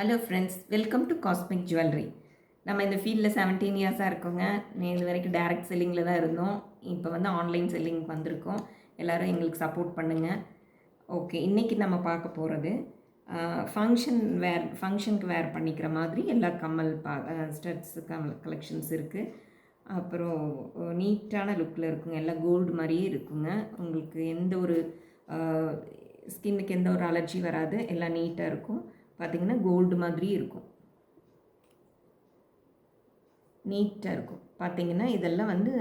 Hello friends, welcome to cosmic jewellery. நம்ம இந்த ஃபீல்டில் 17 இயர்ஸாக இருக்கோங்க. இது வரைக்கும் டைரக்ட் செல்லிங்கில் தான் இருந்தோம். இப்போ வந்து ஆன்லைன் செல்லிங் வந்திருக்கோம். எல்லோரும் எங்களுக்கு சப்போர்ட் பண்ணுங்கள். ஓகே, இன்றைக்கி நம்ம பார்க்க போகிறது ஃபங்க்ஷனுக்கு வேர் பண்ணிக்கிற மாதிரி எல்லா கம்மல் ஸ்டட்ஸ் கலெக்ஷன்ஸ் இருக்குது. அப்புறம் நீட்டான லுக்கில் இருக்குங்க. எல்லாம் கோல்டு மாதிரியே இருக்குங்க. உங்களுக்கு எந்த ஒரு ஸ்கின்னுக்கு எந்த ஒரு அலர்ஜி வராது. எல்லாம் நீட்டாக இருக்கும். பார்த்திங்கன்னா கோல்டு மாதிரி இருக்கும், நீட்டாக இருக்கும். பார்த்திங்கன்னா இதெல்லாம் வந்து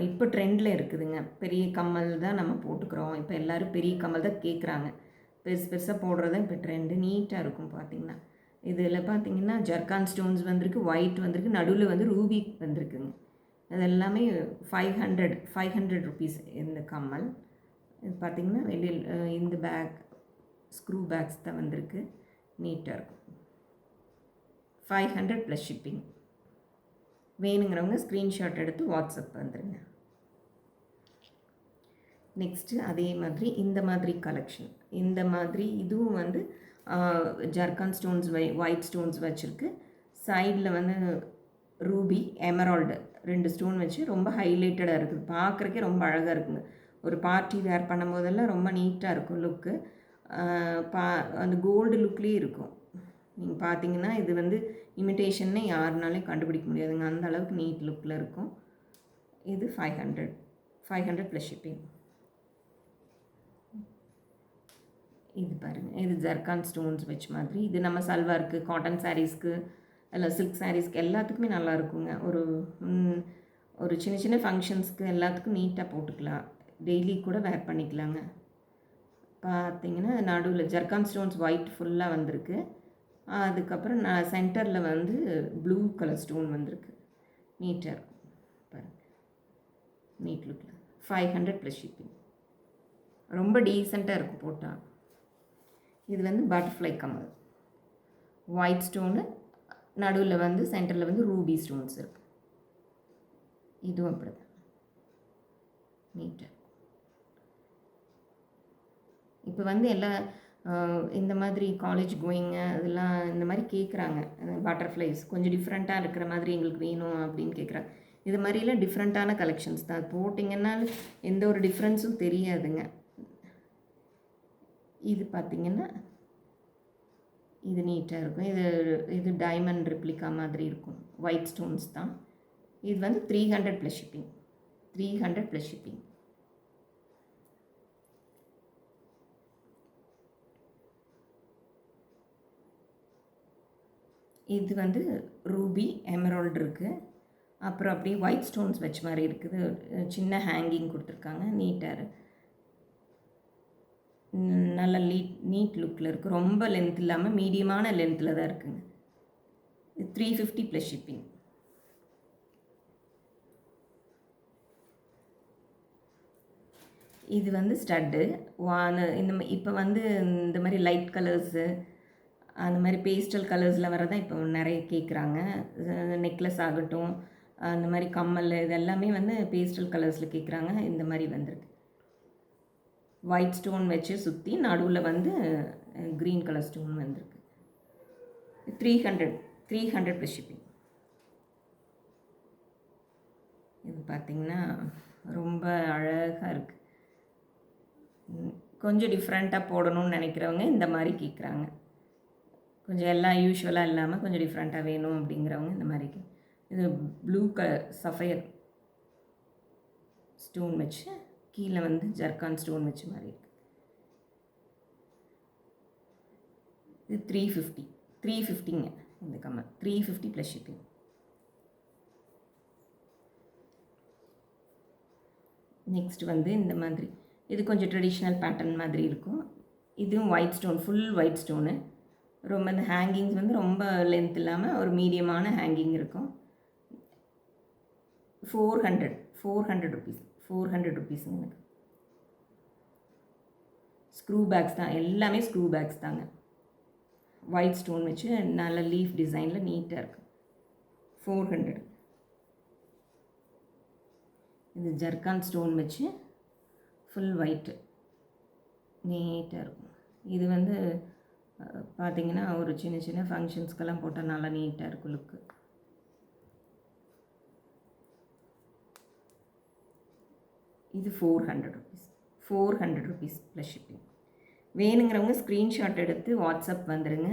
இப்போ ட்ரெண்டில் இருக்குதுங்க. பெரிய கம்மல் தான் நம்ம போட்டுக்கிறோம். இப்போ எல்லோரும் பெரிய கம்மல் தான் கேட்குறாங்க. பெருசு பெருசாக போடுறது தான் இப்போ ட்ரெண்டு. நீட்டாக இருக்கும். பார்த்திங்கன்னா இதில் பார்த்திங்கன்னா ஜர்கான் ஸ்டோன்ஸ் வந்திருக்கு, ஒயிட் வந்திருக்கு, நடுவில் வந்து ரூபி வந்திருக்குங்க. அது எல்லாமே 500 ருபீஸ் இந்த கம்மல். இது பார்த்திங்கன்னா வெளியில் இந்த பேக் ஸ்க்ரூ பேக்ஸ் தான் வந்திருக்கு. நீட்டாக இருக்கும். 500 ப்ளஸ் ஷிப்பிங். வேணுங்கிறவங்க ஸ்க்ரீன்ஷாட் எடுத்து வாட்ஸ்அப் வந்துடுங்க. நெக்ஸ்ட்டு அதே மாதிரி இந்த மாதிரி கலெக்ஷன். இந்த மாதிரி இதுவும் வந்து ஜர்கான் ஸ்டோன்ஸ் ஒயிட் ஸ்டோன்ஸ் வச்சுருக்கு. சைடில் வந்து ரூபி எமரால்டு 2 ஸ்டோன் வச்சு ரொம்ப ஹைலைட்டடாக இருக்குது. பார்க்குறக்கே ரொம்ப அழகாக இருக்குங்க. ஒரு பார்ட்டி வேர் பண்ணும்போதெல்லாம் ரொம்ப நீட்டாக இருக்கும் லுக்கு. அந்த கோல்டு லுக்லேயே இருக்கும். நீங்கள் பார்த்தீங்கன்னா இது வந்து இமிட்டேஷன்னு யாருனாலையும் கண்டுபிடிக்க முடியாதுங்க. அந்த அளவுக்கு நீட் லுக்கில் இருக்கும். இது 500 ப்ளஸ் ஷிப்பிங். இது பாருங்கள், இது ஜர்கான் ஸ்டோன்ஸ் வச்ச மாதிரி. இது நம்ம சல்வாருக்கு, காட்டன் சாரீஸ்க்கு, இல்லை சில்க் சாரீஸ்க்கு எல்லாத்துக்குமே நல்லா இருக்குங்க. ஒரு சின்ன சின்ன ஃபங்க்ஷன்ஸ்க்கு எல்லாத்துக்கும் நீட்டாக போட்டுக்கலாம். டெய்லி கூட வேர் பண்ணிக்கலாங்க. பார்த்திங்கன்னா நடுவில் ஜர்கான் ஸ்டோன்ஸ் ஒயிட் ஃபுல்லாக வந்திருக்கு. அதுக்கப்புறம் சென்டரில் வந்து ப்ளூ கலர் ஸ்டோன் வந்திருக்கு. நீட்டாக இருக்கும் பாருங்கள், நீட் லுக்கில். 500 ப்ளஸ் ஷிப்பிங். ரொம்ப டீசெண்டாக இருக்கும் போட்டால். இது வந்து பட்டர்ஃப்ளை கம்மல், ஒயிட் ஸ்டோனு, நடுவில் வந்து சென்டரில் வந்து ரூபி ஸ்டோன்ஸ் இருக்குது. இதுவும் அப்படி தான் நீட்டாக. இப்போ வந்து எல்லா இந்த மாதிரி காலேஜ் கோயிங்க இதெல்லாம் இந்த மாதிரி கேட்குறாங்க. பட்டர்ஃப்ளைஸ் கொஞ்சம் டிஃப்ரெண்ட்டாக இருக்கிற மாதிரி எங்களுக்கு வேணும் அப்படின்னு கேட்குறாங்க. இது மாதிரிலாம் டிஃப்ரெண்ட்டான கலெக்ஷன்ஸ் தான். போட்டிங்கன்னா எந்த ஒரு டிஃப்ரென்ஸும் தெரியாதுங்க. இது பார்த்திங்கன்னா இது நீட்டாக இருக்கும். இது டைமண்ட் ரிப்ளிகா மாதிரி இருக்கும். ஒயிட் ஸ்டோன்ஸ் தான். இது வந்து 300 ப்ளஸ் ஷிப்பிங். 300 plus shipping. இது வந்து ரூபி எமரால்டு இருக்குது. அப்புறம் அப்படியே ஒயிட் ஸ்டோன்ஸ் வச்ச மாதிரி இருக்குது. சின்ன ஹேங்கிங் கொடுத்துருக்காங்க. நீட்டாக நல்ல நீட் லுக்கில் இருக்குது. ரொம்ப லென்த் இல்லாமல் மீடியமான லென்த்தில் தான் இருக்குங்க. இது 350 ப்ளஸ் ஷிப்பிங். இது வந்து ஸ்டட்டு இப்போ வந்து இந்த மாதிரி லைட் கலர்ஸு, அந்த மாதிரி பேஸ்டல் கலர்ஸில் வரதான் இப்போ நிறைய கேட்குறாங்க. நெக்லஸ் ஆகட்டும், அந்த மாதிரி கம்மல், இது எல்லாமே வந்து பேஸ்டல் கலர்ஸில் கேட்குறாங்க. இந்த மாதிரி வந்திருக்கு. ஒயிட் ஸ்டோன் வச்சு சுற்றி நடுவில் வந்து க்ரீன் கலர் ஸ்டோன் வந்திருக்கு. 300 ப்ளஸ் ஷிப்பிங். இது பார்த்திங்கன்னா ரொம்ப அழகாக இருக்குது. கொஞ்சம் டிஃப்ரெண்ட்டாக போடணும்னு நினைக்கிறவங்க இந்த மாதிரி கேட்குறாங்க. கொஞ்சம் எல்லாம் யூஸ்வலாக இல்லாமல் கொஞ்சம் டிஃப்ரெண்ட்டாக வேணும் அப்படிங்கிறவங்க இந்த மாதிரி. இது ப்ளூ கலர் சஃபயர் ஸ்டோன் வச்சு கீழே வந்து ஜர்கான் ஸ்டோன் வச்ச மாதிரி இருக்குது. இது 350ங்க இந்த கம்மல். 350 ப்ளஸ் ஷிப்பிங். நெக்ஸ்ட் வந்து இந்த மாதிரி. இது கொஞ்சம் ட்ரெடிஷ்னல் பேட்டர்ன் மாதிரி இருக்கும். இதுவும் white stone, full white stone. ரொம்ப இந்த ஹேங்கிங்ஸ் வந்து ரொம்ப லென்த் இல்லாமல் ஒரு மீடியமான ஹேங்கிங் இருக்கும். 400 ருபீஸ். 400 ருபீஸுங்க எனக்கு. ஸ்க்ரூ பேக்ஸ் தான், எல்லாமே ஸ்க்ரூ பேக்ஸ் தாங்க. ஒயிட் ஸ்டோன் வச்சு நல்ல லீஃப் டிசைனில் நீட்டாக இருக்குது. 400. இது ஜர்கான் ஸ்டோன் வச்சு ஃபுல் ஒயிட்டு நீட்டாக இருக்கும். இது வந்து பார்த்தீங்கன்னா ஒரு சின்ன சின்ன ஃபங்க்ஷன்ஸ்க்கெல்லாம் போட்டால் நல்லா நீட்டாக இருக்கும் லுக்கு. இது 400 ருபீஸ். 400 rupees plus shipping. வேணுங்கிறவங்க ஸ்க்ரீன்ஷாட் எடுத்து வாட்ஸ்அப் வந்துடுங்க,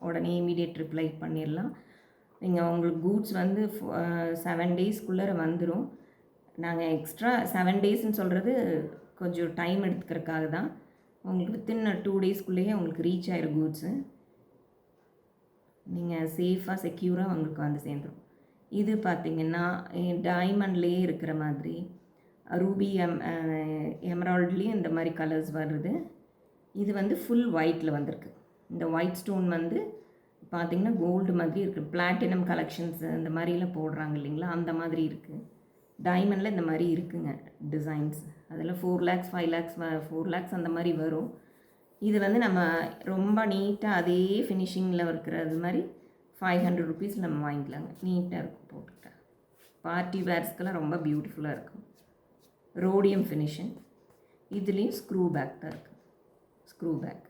உடனே இமீடியட் ரிப்ளை பண்ணிடலாம். நீங்கள் உங்களுக்கு கூட்ஸ் வந்து 7 டேஸ்க்குள்ளே வந்துடும். நாங்கள் எக்ஸ்ட்ரா 7 டேஸ்ன்னு சொல்கிறது கொஞ்சம் டைம் எடுத்துக்கிறதுக்காக தான். உங்களுக்கு வித்தின் 2 டேஸ்க்குள்ளேயே உங்களுக்கு ரீச் ஆகிடும் கூட்ஸு. நீங்கள் சேஃபாக செக்யூராக உங்களுக்கு வந்து சேர்ந்துடும். இது பார்த்திங்கன்னா டைமண்ட்லேயே இருக்கிற மாதிரி ரூபி எமரால்ட்லேயும் இந்த மாதிரி கலர்ஸ் வருது. இது வந்து ஃபுல் ஒயிட்டில் வந்திருக்கு. இந்த ஒயிட் ஸ்டோன் வந்து பார்த்திங்கன்னா கோல்டு மாதிரி இருக்குது. பிளாட்டினம் கலெக்ஷன்ஸ் இந்த மாதிரிலாம் போடுறாங்க இல்லைங்களா, அந்த மாதிரி இருக்குது. டைமண்டில் இந்த மாதிரி இருக்குங்க டிசைன்ஸ். அதில் 4 lakhs 5 lakhs 4 lakhs அந்த மாதிரி வரும். இது வந்து நம்ம ரொம்ப நீட்டாக அதே ஃபினிஷிங்கில் இருக்கிறது மாதிரி 500 ருபீஸ் நம்ம வாங்கிக்கலாங்க. நீட்டாக இருக்கும் போட்டுக்கிட்டா. பார்ட்டி வேர்ஸ்க்கெல்லாம் ரொம்ப பியூட்டிஃபுல்லாக இருக்கும். Rhodium finishing. இதுலேயும் ஸ்க்ரூ பேக் தான் இருக்குது. ஸ்க்ரூ பேக்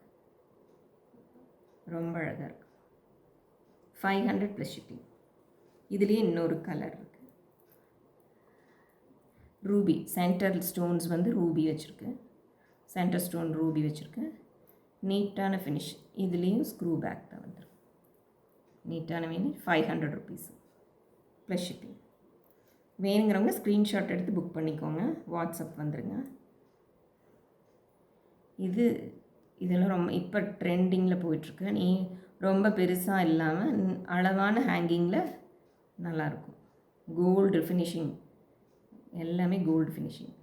ரொம்ப அழகாக இருக்குது. 500 ப்ளஸ் ஷிப்பிங். இதுலேயே இன்னொரு கலர் இருக்குது. ரூபி சென்டர் ஸ்டோன்ஸ் வந்து ரூபி வச்சுருக்கு. சென்டர் ஸ்டோன் ரூபி வச்சுருக்கு. நீட்டான ஃபினிஷ். இதுலேயும் ஸ்க்ரூ பேக் தான் வந்துடும். நீட்டான மீன் 500 ருபீஸ் ப்ளஸ் ஷிப்பிங். வேணுங்கிறவங்க ஸ்க்ரீன்ஷாட் எடுத்து புக் பண்ணிக்கோங்க, வாட்ஸ்அப் வந்துடுங்க. இதெல்லாம் ரொம்ப இப்போ ட்ரெண்டிங்கில் போயிட்டுருக்கு. நீ ரொம்ப பெருசாக இல்லாமல் அளவான ஹேங்கிங்கில் நல்லாயிருக்கும். கோல்டு ஃபினிஷிங், எல்லாமே கோல்டு ஃபினிஷிங்.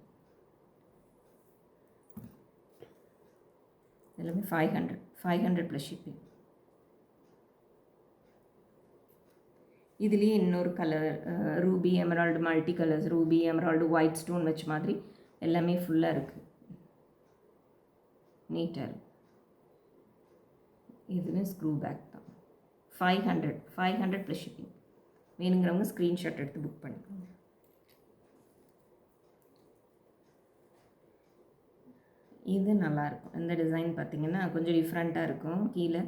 எல்லாமே 500 ப்ளஸ் ஷிப்பிங். இதுலேயே இன்னொரு colour Ruby Emerald multi colours, Ruby Emerald white stone வச்ச மாதிரி எல்லாமே ஃபுல்லாக இருக்குது. நீட்டாக இருக்குது. இதுலேயும் ஸ்க்ரூ பேக் தான். 500 ப்ளஸ் ஷிப்பிங். வேணுங்கிறவங்க ஸ்க்ரீன்ஷாட் எடுத்து புக் பண்ணிக்கோங்க. இது நல்லாயிருக்கும். இந்த டிசைன் பார்த்திங்கன்னா கொஞ்சம் டிஃப்ரெண்ட்டாக இருக்கும். கீழே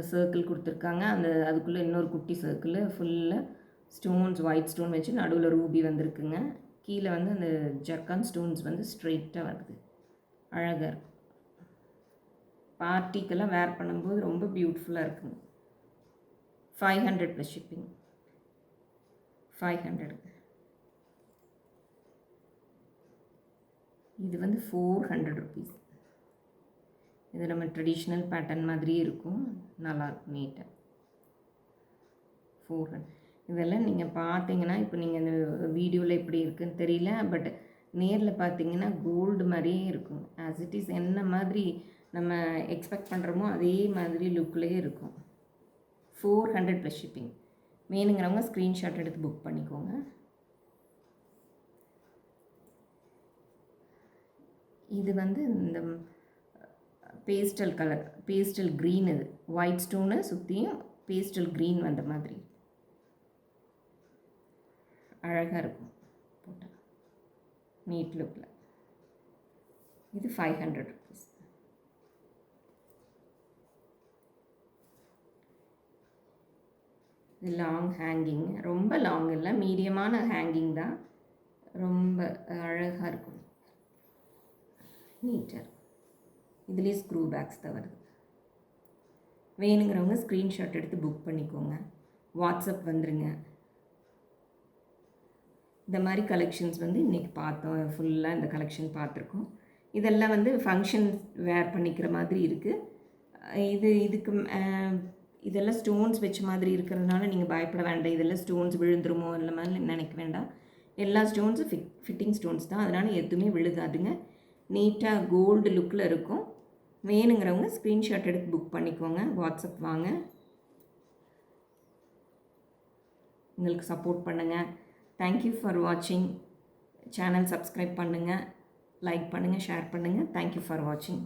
சர்க்கிள் கொடுத்துருக்காங்க. அதுக்குள்ளே இன்னொரு குட்டி சர்க்கிள் ஃபுல்லாக ஸ்டோன்ஸ் ஒயிட் ஸ்டோன் வச்சு நடுவில் ரூபி வந்திருக்குங்க. கீழே வந்து அந்த ஜர்கான் ஸ்டோன்ஸ் வந்து ஸ்ட்ரெயிட்டாக வருது. அழகாக இருக்கும். பார்ட்டிக்கெல்லாம் வேர் பண்ணும்போது ரொம்ப பியூட்டிஃபுல்லாக இருக்குங்க. 500 ப்ளஸ் ஷிப்பிங். 500. இது வந்து 400 ருபீஸ். இது நம்ம ட்ரெடிஷ்னல் பேட்டர்ன் மாதிரியே இருக்கும். நல்லாயிருக்கும் நீட்டாக. 400. இதெல்லாம் நீங்கள் பார்த்தீங்கன்னா இப்போ நீங்கள் இந்த வீடியோவில் எப்படி இருக்குதுன்னு தெரியல, பட் நேரில் பார்த்தீங்கன்னா கோல்டு மாதிரியே இருக்கும். ஆஸ் இட் இஸ் என்ன மாதிரி நம்ம எக்ஸ்பெக்ட் பண்ணுறோமோ அதே மாதிரி லுக்லேயே இருக்கும். 400 ப்ளஸ் ஷிப்பிங். வேணுங்கிறவங்க ஸ்க்ரீன்ஷாட் எடுத்து புக் பண்ணிக்கோங்க. இது வந்து இந்த பேஸ்டல் கலர், பேஸ்டல் க்ரீன். இது ஒயிட் ஸ்டோனை சுற்றியும் பேஸ்டல் க்ரீன் வந்த மாதிரி அழகாக இருக்கும் போட்டால் நீட் லுக்கில். இது 500 ருபீஸ். இது லாங் ஹேங்கிங். ரொம்ப லாங் இல்லை, மீடியமான ஹேங்கிங் தான். ரொம்ப அழகாக இருக்கும், நீட்டாக. இதுலேயே ஸ்க்ரூ பேக்ஸ் தான் வருது. வேணுங்கிறவங்க ஸ்க்ரீன்ஷாட் எடுத்து புக் பண்ணிக்கோங்க, வாட்ஸ்அப் வந்துடுங்க. இந்த மாதிரி கலெக்ஷன்ஸ் வந்து இன்றைக்கி பார்த்தோம். ஃபுல்லாக இந்த கலெக்ஷன் பார்த்துருக்கோம். இதெல்லாம் வந்து ஃபங்க்ஷன் வேர் பண்ணிக்கிற மாதிரி இருக்குது. இதெல்லாம் ஸ்டோன்ஸ் வச்ச மாதிரி இருக்கிறதுனால நீங்கள் பயப்பட வேண்டாம். இதெல்லாம் ஸ்டோன்ஸ் விழுந்துருமோ இல்லை மாதிரி நினைக்க வேண்டாம். எல்லா ஸ்டோன்ஸும் ஃபிட்டிங் ஸ்டோன்ஸ் தான், அதனால் எதுவுமே விழுகாதுங்க. நீட்டாக கோல்டு லுக்கில் இருக்கும். வேணுங்கிறவங்க ஸ்க்ரீன்ஷாட் எடுத்து புக் பண்ணிக்கோங்க, வாட்ஸ்அப் வாங்க. உங்களுக்கு சப்போர்ட் பண்ணுங்கள். தேங்க்யூ ஃபார் வாட்சிங். சேனல் சப்ஸ்கிரைப் பண்ணுங்கள், லைக் பண்ணுங்கள், ஷேர் பண்ணுங்கள். தேங்க்யூ ஃபார் வாட்சிங்.